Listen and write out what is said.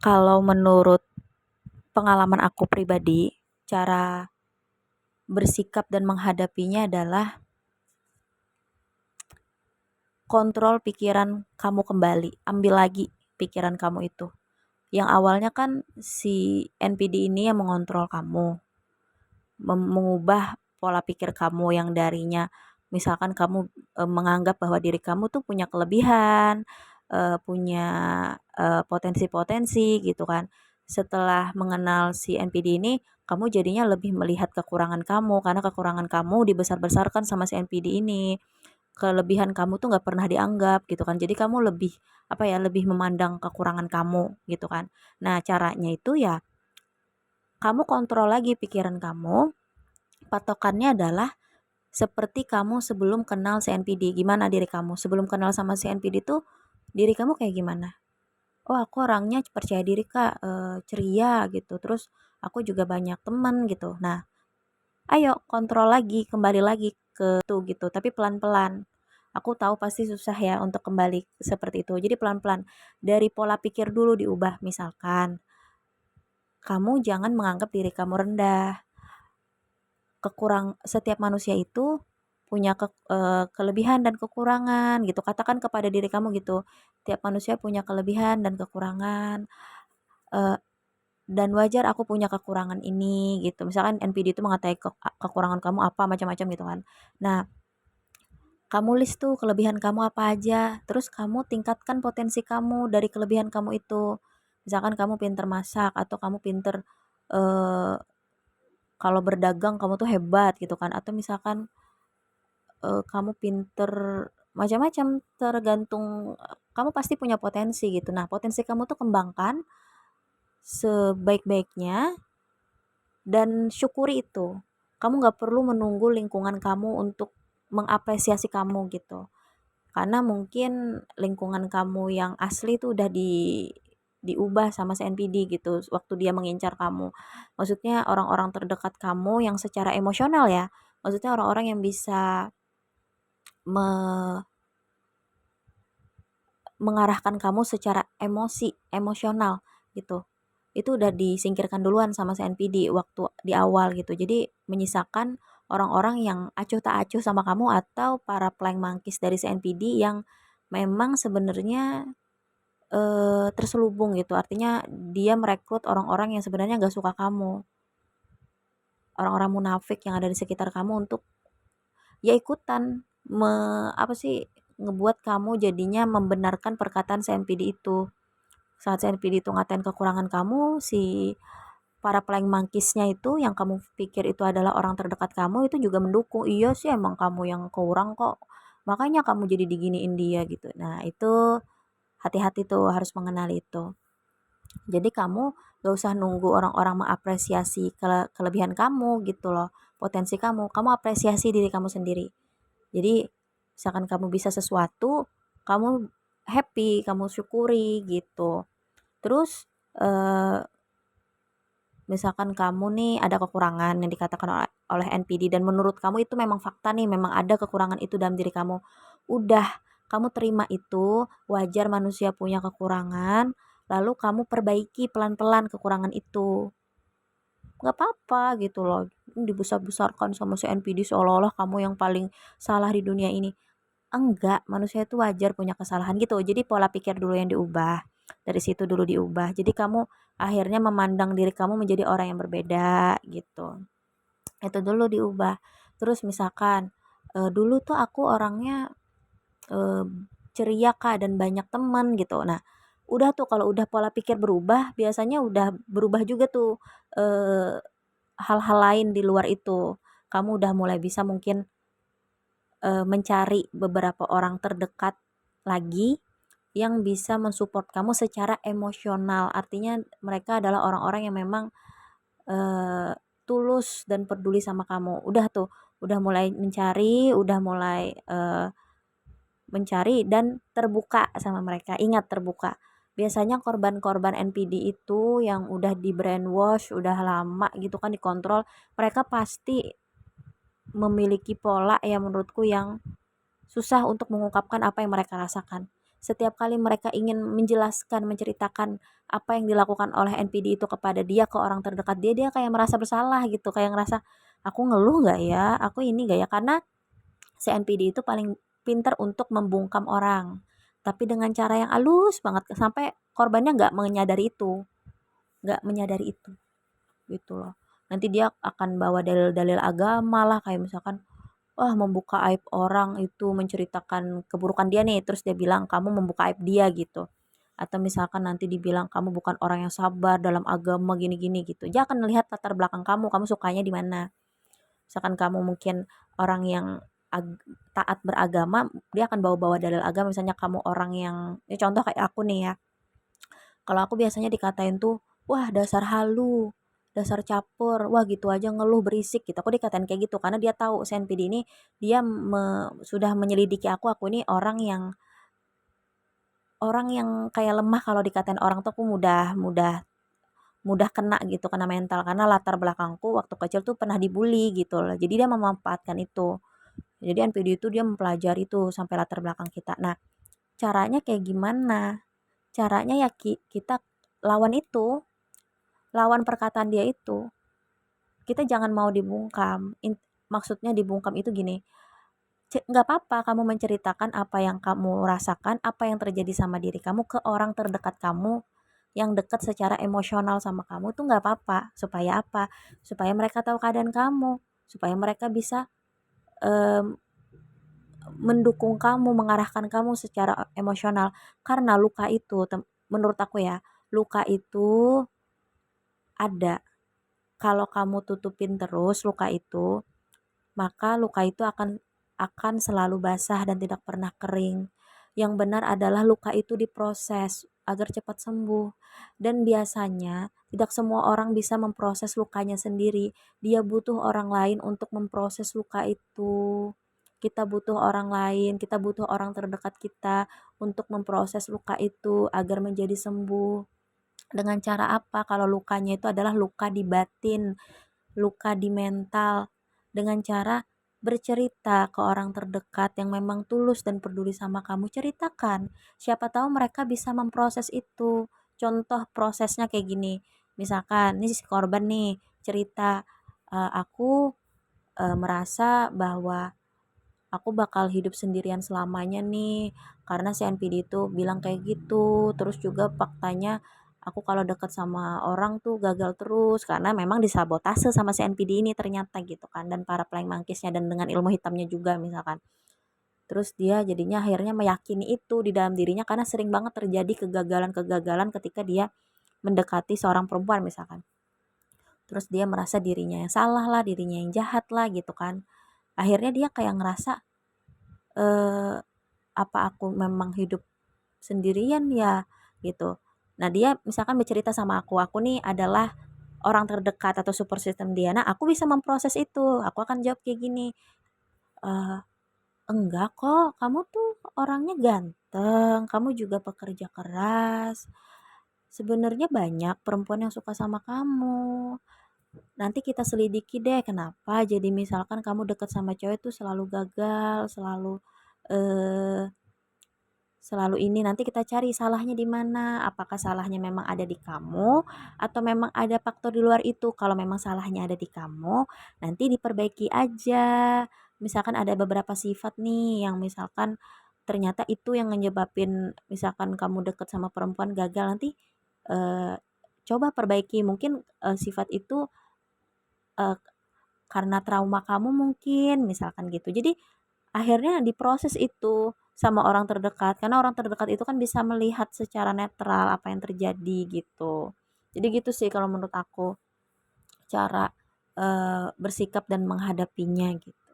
Kalau menurut pengalaman aku pribadi, cara bersikap dan menghadapinya adalah kontrol pikiran kamu kembali, ambil lagi pikiran kamu itu. Yang awalnya kan si NPD ini yang mengontrol kamu, mengubah pola pikir kamu yang darinya misalkan kamu menganggap bahwa diri kamu tuh punya kelebihan, punya potensi-potensi gitu kan. Setelah mengenal si NPD ini, kamu jadinya lebih melihat kekurangan kamu karena kekurangan kamu dibesar-besarkan sama si NPD ini. Kelebihan kamu tuh nggak pernah dianggap gitu kan. Jadi kamu lebih apa ya, lebih memandang kekurangan kamu gitu kan. Nah, caranya itu ya kamu kontrol lagi pikiran kamu. Patokannya adalah seperti kamu sebelum kenal si NPD. Gimana diri kamu sebelum kenal sama si NPD tuh, diri kamu kayak gimana? Oh, aku orangnya percaya diri Kak, ceria gitu, terus aku juga banyak teman gitu. Nah, ayo kontrol lagi, kembali lagi ke itu gitu, tapi pelan-pelan. Aku tahu pasti susah ya untuk kembali seperti itu. Jadi pelan-pelan dari pola pikir dulu diubah. Misalkan kamu jangan menganggap diri kamu rendah. Setiap manusia itu punya kelebihan dan kekurangan gitu. Katakan kepada diri kamu gitu. Tiap manusia punya kelebihan dan kekurangan. eh, dan wajar aku punya kekurangan ini gitu. Misalkan NPD itu mengatakan kekurangan kamu apa macam-macam gitu kan. Nah, kamu list tuh kelebihan kamu apa aja, terus kamu tingkatkan potensi kamu dari kelebihan kamu itu. Misalkan kamu pinter masak atau kamu pinter eh, kalau berdagang kamu tuh hebat gitu kan, atau misalkan kamu pinter macam-macam, tergantung kamu pasti punya potensi gitu. Nah, potensi kamu tuh kembangkan sebaik-baiknya dan syukuri itu. Kamu nggak perlu menunggu lingkungan kamu untuk mengapresiasi kamu gitu. Karena mungkin lingkungan kamu yang asli tuh udah diubah sama si NPD gitu waktu dia mengincar kamu. Maksudnya orang-orang terdekat kamu yang secara emosional ya. Maksudnya orang-orang yang bisa me- mengarahkan kamu secara emosional gitu. Itu udah disingkirkan duluan sama si NPD waktu di awal gitu. Jadi menyisakan orang-orang yang acuh tak acuh sama kamu atau para playing monkeys dari si NPD yang memang sebenarnya terselubung gitu. Artinya dia merekrut orang-orang yang sebenarnya nggak suka kamu. Orang-orang munafik yang ada di sekitar kamu untuk ya ikutan apa sih ngebuat kamu jadinya membenarkan perkataan si NPD itu. Saat si NPD itu ngatain kekurangan kamu, si para playing monkeys-nya itu yang kamu pikir itu adalah orang terdekat kamu itu juga mendukung. Iya sih emang kamu yang kurang kok. Makanya kamu jadi diginiin dia gitu. Nah, itu hati-hati tuh harus mengenal itu. Jadi kamu gak usah nunggu orang-orang mengapresiasi kelebihan kamu gitu loh. Potensi kamu. Kamu apresiasi diri kamu sendiri. Jadi misalkan kamu bisa sesuatu, kamu happy, kamu syukuri gitu. Terus eh, misalkan kamu nih ada kekurangan yang dikatakan oleh NPD dan menurut kamu itu memang fakta nih, memang ada kekurangan itu dalam diri kamu. Udah, kamu terima itu, wajar manusia punya kekurangan, lalu kamu perbaiki pelan-pelan kekurangan itu. Gak apa-apa gitu loh. Dibesar-besarkan sama si NPD seolah-olah kamu yang paling salah di dunia ini. Enggak, manusia itu wajar punya kesalahan gitu. Jadi pola pikir dulu yang diubah. Dari situ dulu diubah. Jadi kamu akhirnya memandang diri kamu menjadi orang yang berbeda gitu. Itu dulu diubah. Terus misalkan dulu tuh aku orangnya eh, ceria Kak dan banyak teman gitu. Nah, udah tuh kalau udah pola pikir berubah, biasanya udah berubah juga tuh eh, hal-hal lain di luar itu. Kamu udah mulai bisa mungkin mencari beberapa orang terdekat lagi yang bisa mensupport kamu secara emosional. Artinya mereka adalah orang-orang yang memang eh, tulus dan peduli sama kamu. Udah tuh, udah mulai mencari, udah mulai mencari dan terbuka sama mereka. Ingat terbuka. Biasanya korban-korban NPD itu yang udah di brainwash, udah lama gitu kan dikontrol, mereka pasti memiliki pola yang menurutku yang susah untuk mengungkapkan apa yang mereka rasakan. setiap kali mereka ingin menjelaskan, menceritakan apa yang dilakukan oleh NPD itu kepada dia, ke orang terdekat dia, dia kayak merasa bersalah gitu, kayak ngerasa, "Aku ngeluh nggak ya? Aku ini nggak ya?" Karena si NPD itu paling pinter untuk membungkam orang, tapi dengan cara yang halus banget, sampai korbannya nggak menyadari itu, gitu loh. Nanti dia akan bawa dalil-dalil agama lah, kayak misalkan, wah membuka aib orang itu menceritakan keburukan dia nih, terus dia bilang kamu membuka aib dia gitu. Atau misalkan nanti dibilang kamu bukan orang yang sabar dalam agama gini-gini gitu. Dia akan melihat latar belakang kamu sukanya di mana. Misalkan kamu mungkin orang yang taat beragama, dia akan bawa-bawa dalil agama. Misalnya kamu orang yang, ini contoh kayak aku nih ya. Kalau aku biasanya dikatain tuh, wah dasar halu, dasar caper, wah gitu aja ngeluh berisik gitu. Aku dikatain kayak gitu karena dia tahu CNPD ini dia sudah menyelidiki aku ini orang yang kayak lemah kalau dikatain orang tuh aku mudah mudah mudah kena gitu, kena mental karena latar belakangku waktu kecil tuh pernah dibully gitu loh. Jadi dia memanfaatkan itu. Jadi NPD itu dia mempelajari tuh sampai latar belakang kita. Nah, caranya kayak gimana? Caranya ya kita lawan itu, lawan perkataan dia itu. Kita jangan mau dibungkam. Maksudnya dibungkam itu gini, nggak apa-apa kamu menceritakan apa yang kamu rasakan, apa yang terjadi sama diri kamu ke orang terdekat kamu yang dekat secara emosional sama kamu tuh nggak apa-apa. Supaya apa? Supaya mereka tahu keadaan kamu, supaya mereka bisa em, mendukung kamu, mengarahkan kamu secara emosional. Karena luka itu, menurut aku ya, luka itu ada. Kalau kamu tutupin terus luka itu, maka luka itu akan selalu basah dan tidak pernah kering. Yang benar adalah luka itu diproses agar cepat sembuh. Dan biasanya tidak semua orang bisa memproses lukanya sendiri. Dia butuh orang lain untuk memproses luka itu. Kita butuh orang lain, kita butuh orang terdekat kita untuk memproses luka itu agar menjadi sembuh. Dengan cara apa? Kalau lukanya itu adalah luka di batin, luka di mental, dengan cara bercerita ke orang terdekat yang memang tulus dan peduli sama kamu, ceritakan. Siapa tahu mereka bisa memproses itu. Contoh prosesnya kayak gini. Misalkan, ini si korban nih cerita, aku merasa bahwa aku bakal hidup sendirian selamanya nih karena si NPD itu bilang kayak gitu. Terus juga faktanya aku kalau deket sama orang tuh gagal terus karena memang disabotase sama si NPD ini ternyata gitu kan, dan para playing monkeys-nya dan dengan ilmu hitamnya juga misalkan. Terus dia jadinya akhirnya meyakini itu di dalam dirinya karena sering banget terjadi kegagalan-kegagalan ketika dia mendekati seorang perempuan misalkan. Terus dia merasa dirinya yang salah lah, dirinya yang jahat lah gitu kan. Akhirnya dia kayak ngerasa, eh, apa aku memang hidup sendirian ya gitu. Nah dia misalkan bercerita sama aku nih adalah orang terdekat atau support system dia. Nah aku bisa memproses itu. Aku akan jawab kayak gini, "Eh, enggak kok, kamu tuh orangnya ganteng, kamu juga pekerja keras. Sebenarnya banyak perempuan yang suka sama kamu. Nanti kita selidiki deh kenapa jadi misalkan kamu deket sama cewek tuh selalu gagal, eh selalu ini. Nanti kita cari salahnya di mana. Apakah salahnya memang ada di kamu atau memang ada faktor di luar itu. Kalau memang salahnya ada di kamu, nanti diperbaiki aja. Misalkan ada beberapa sifat nih yang misalkan ternyata itu yang menyebabin misalkan kamu deket sama perempuan gagal, nanti eh, coba perbaiki. Mungkin sifat itu eh, karena trauma kamu mungkin misalkan gitu. Jadi akhirnya diproses itu sama orang terdekat, karena orang terdekat itu kan bisa melihat secara netral apa yang terjadi gitu. Jadi gitu sih kalau menurut aku cara bersikap dan menghadapinya gitu.